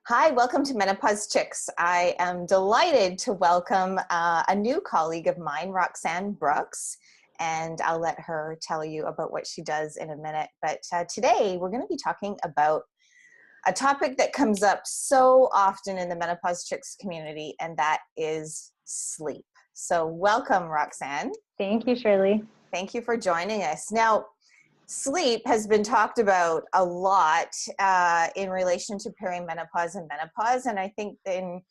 Hi, welcome to Menopause Chicks. I am delighted to welcome a new colleague of mine, Roxanne Brooks, and I'll let her tell you about what she does in a minute. But today we're going to be talking about a topic that comes up so often in the Menopause Chicks community, and that is sleep. So welcome, Roxanne. Thank you, Shirley. Thank you for joining us. Now, sleep has been talked about a lot in relation to perimenopause and menopause, and I think in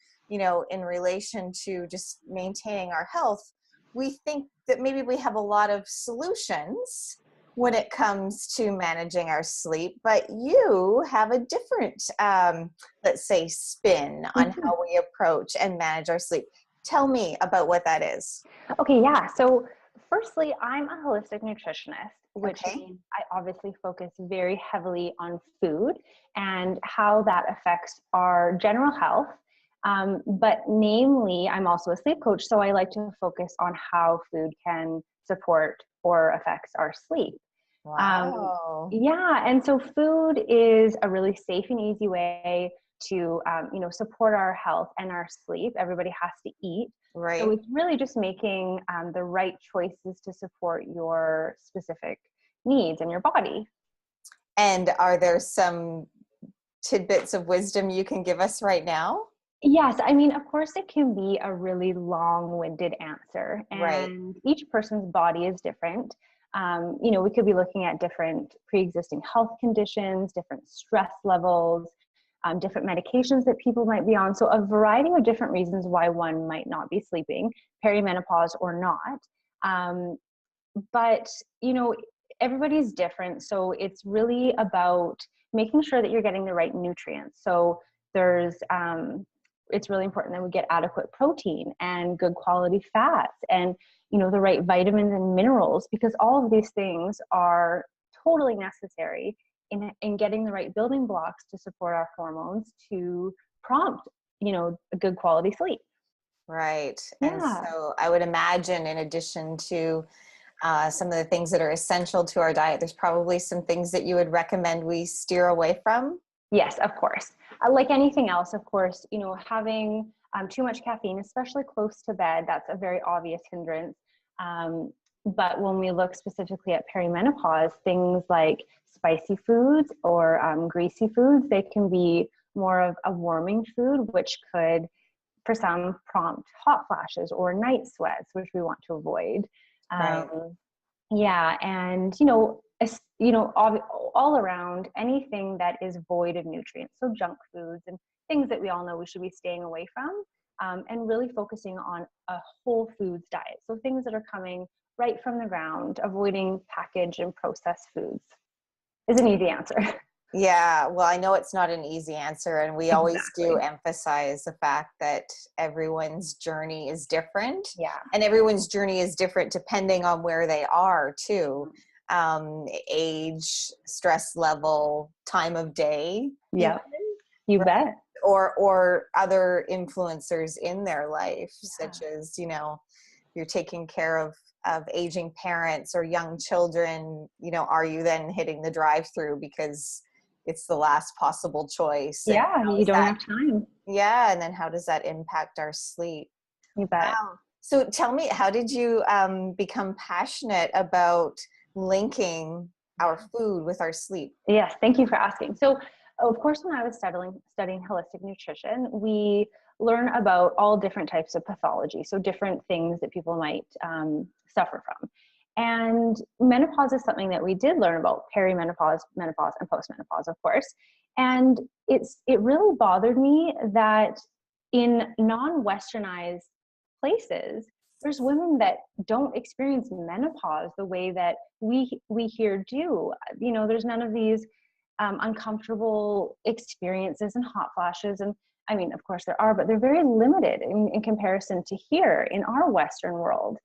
relation to just maintaining our health, we think that maybe we have a lot of solutions when it comes to managing our sleep, but you have a different, let's say, spin on how we approach and manage our sleep. Tell me about what that is. Okay, yeah. So firstly, I'm a holistic nutritionist, which means I obviously focus very heavily on food and how that affects our general health. But namely, I'm also a sleep coach, so I like to focus on how food can support or affects our sleep. Wow. Yeah, and so food is a really safe and easy way to support our health and our sleep. Everybody has to eat. Right. So it's really just making the right choices to support your specific needs in your body. And are there some tidbits of wisdom you can give us right now? Yes, I mean, of course, it can be a really long-winded answer, and each person's body is different. We could be looking at different pre-existing health conditions, different stress levels, different medications that people might be on. So a variety of different reasons why one might not be sleeping, perimenopause or not. But everybody's different. So it's really about making sure that you're getting the right nutrients. So it's really important that we get adequate protein and good quality fats and, the right vitamins and minerals, because all of these things are totally necessary in getting the right building blocks to support our hormones to prompt, a good quality sleep. Right. Yeah. And so I would imagine, in addition to some of the things that are essential to our diet, there's probably some things that you would recommend we steer away from. Yes, of course. Like anything else, of course, having too much caffeine, especially close to bed, that's a very obvious hindrance. But when we look specifically at perimenopause, things like spicy foods or greasy foods, they can be more of a warming food, which could, for some, prompt hot flashes or night sweats, which we want to avoid. Right. Yeah, and all around, anything that is void of nutrients, so junk foods and things that we all know we should be staying away from, and really focusing on a whole foods diet. So things that are coming right from the ground, avoiding packaged and processed foods is an easy answer. Yeah, well, I know it's not an easy answer, and we always do emphasize the fact that everyone's journey is different. Yeah. And everyone's journey is different depending on where they are too. Age, stress level, time of day. Yeah, you bet. Or other influencers in their life, such as, you're taking care of aging parents or young children, are you then hitting the drive-through because it's the last possible choice? Yeah, you don't have time. Yeah, and then how does that impact our sleep? You bet. Wow. So tell me, how did you become passionate about linking our food with our sleep? Yes, thank you for asking. So, of course, when I was studying holistic nutrition, we learn about all different types of pathology, so different things that people might suffer from. And menopause is something that we did learn about: perimenopause, menopause, and postmenopause, of course. And it really bothered me that in non-Westernized places, there's women that don't experience menopause the way that we here do. There's none of these uncomfortable experiences and hot flashes. And I mean, of course there are, but they're very limited in comparison to here in our Western world.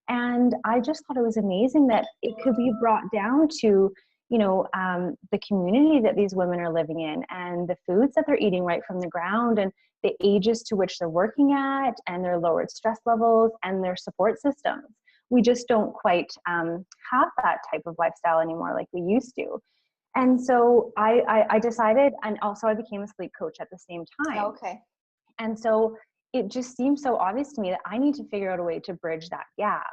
And I just thought it was amazing that it could be brought down to, the community that these women are living in and the foods that they're eating right from the ground and the ages to which they're working at and their lowered stress levels and their support systems. We just don't quite have that type of lifestyle anymore like we used to. And so I decided, and also I became a sleep coach at the same time. Okay. And so it just seemed so obvious to me that I need to figure out a way to bridge that gap.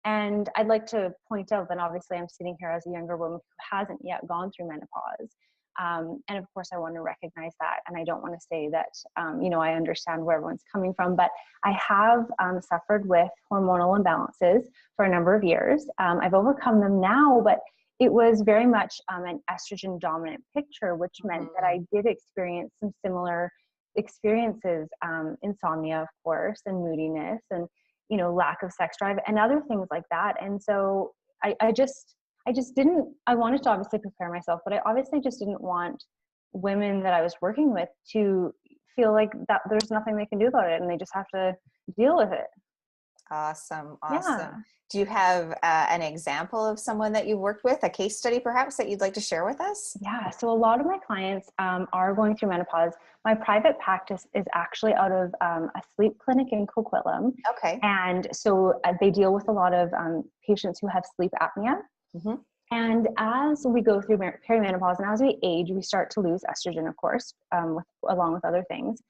And I'd like to point out that obviously I'm sitting here as a younger woman who hasn't yet gone through menopause. And of course I want to recognize that. And I don't want to say that, I understand where everyone's coming from, but I have suffered with hormonal imbalances for a number of years. I've overcome them now, but it was very much an estrogen dominant picture, which meant that I did experience some similar experiences, insomnia, of course, and moodiness and, lack of sex drive and other things like that. And so I just didn't, I wanted to obviously prepare myself, but I obviously just didn't want women that I was working with to feel like that there's nothing they can do about it and they just have to deal with it. Awesome. Yeah. Do you have an example of someone that you worked with, a case study perhaps that you'd like to share with us? Yeah. So a lot of my clients are going through menopause. My private practice is actually out of a sleep clinic in Coquitlam. Okay. And so they deal with a lot of patients who have sleep apnea. Mm-hmm. And as we go through perimenopause and as we age, we start to lose estrogen, of course, along with other things.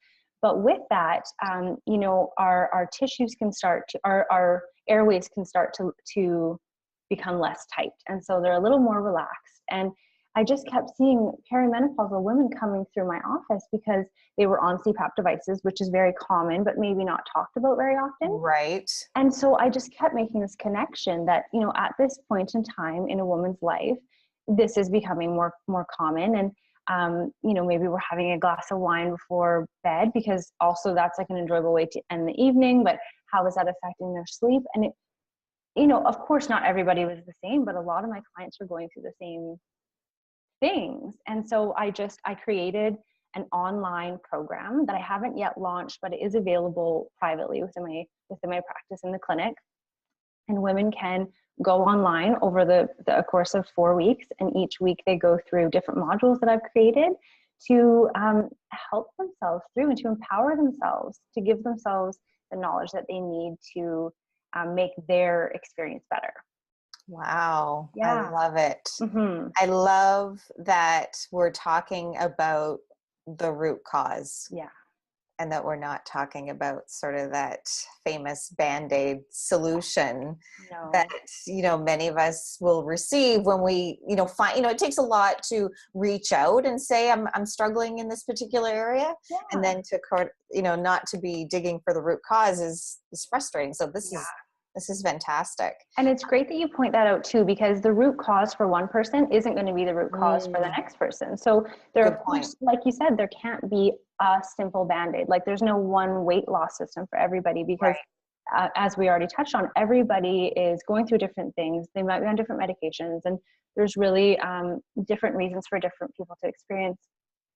But with that, our tissues can start to, our airways can start to become less tight. And so they're a little more relaxed. And I just kept seeing perimenopausal women coming through my office because they were on CPAP devices, which is very common, but maybe not talked about very often. Right. And so I just kept making this connection that, at this point in time in a woman's life, this is becoming more common. And, maybe we're having a glass of wine before bed because also that's like an enjoyable way to end the evening, but how is that affecting their sleep? And of course, not everybody was the same, but a lot of my clients were going through the same things. And so I created an online program that I haven't yet launched, but it is available privately within my practice in the clinic. And women can go online over the course of 4 weeks. And each week they go through different modules that I've created to help themselves through and to empower themselves, to give themselves the knowledge that they need to make their experience better. Wow. Yeah. I love it. Mm-hmm. I love that we're talking about the root cause. Yeah. And that we're not talking about sort of that famous Band-Aid solution that, many of us will receive when we, find, it takes a lot to reach out and say, I'm struggling in this particular area. Yeah. And then to, not to be digging for the root cause is frustrating. So this is fantastic. And it's great that you point that out too, because the root cause for one person isn't going to be the root cause for the next person. So there, of course, like you said, there can't be a simple Band-Aid. Like there's no one weight loss system for everybody because as we already touched on, everybody is going through different things. They might be on different medications and there's really different reasons for different people to experience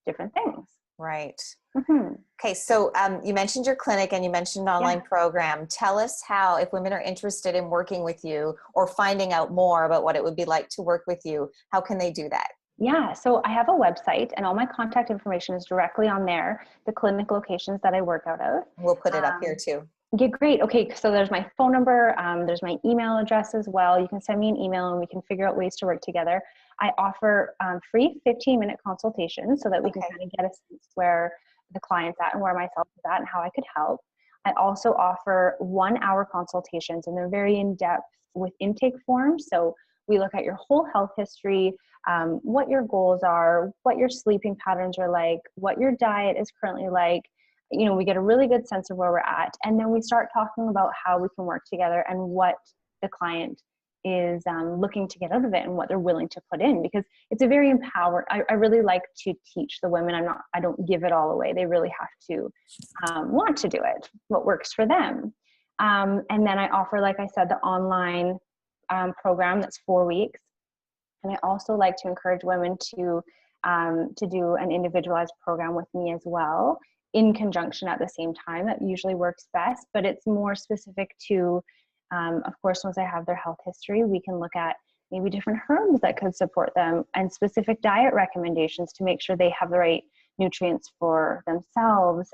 different things. Right. Mm-hmm. Okay. So you mentioned your clinic and you mentioned an online program. Tell us how, if women are interested in working with you or finding out more about what it would be like to work with you, how can they do that? Yeah. So I have a website and all my contact information is directly on there, the clinic locations that I work out of. We'll put it up here too. Yeah, great. Okay. So there's my phone number. There's my email address as well. You can send me an email and we can figure out ways to work together. I offer free 15-minute consultations so that we can kind of get a sense where the client's at and where myself is at and how I could help. I also offer 1-hour consultations and they're very in-depth with intake forms. So we look at your whole health history, what your goals are, what your sleeping patterns are like, what your diet is currently like. We get a really good sense of where we're at. And then we start talking about how we can work together and what the client is looking to get out of it and what they're willing to put in, because it's a very empowered. I really like to teach the women. I don't give it all away. They really have to want to do it, what works for them. And then I offer, like I said, the online program that's 4 weeks. And I also like to encourage women to do an individualized program with me as well, in conjunction at the same time. That usually works best, but it's more specific to, of course, once I have their health history, we can look at maybe different herbs that could support them, and specific diet recommendations to make sure they have the right nutrients for themselves.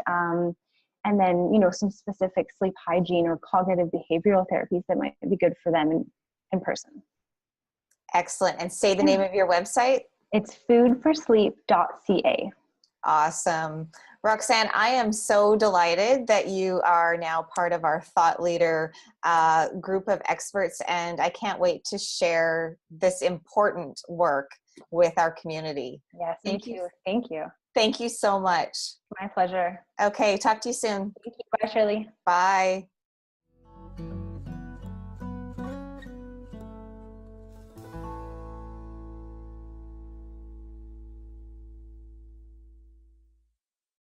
And then, some specific sleep hygiene or cognitive behavioral therapies that might be good for them in person. Excellent. And say the name of your website. It's foodforsleep.ca. Awesome. Roxanne, I am so delighted that you are now part of our thought leader group of experts, and I can't wait to share this important work with our community. Yes, thank you. Thank you. Thank you so much. My pleasure. Okay, talk to you soon. Thank you. Bye, Shirley. Bye.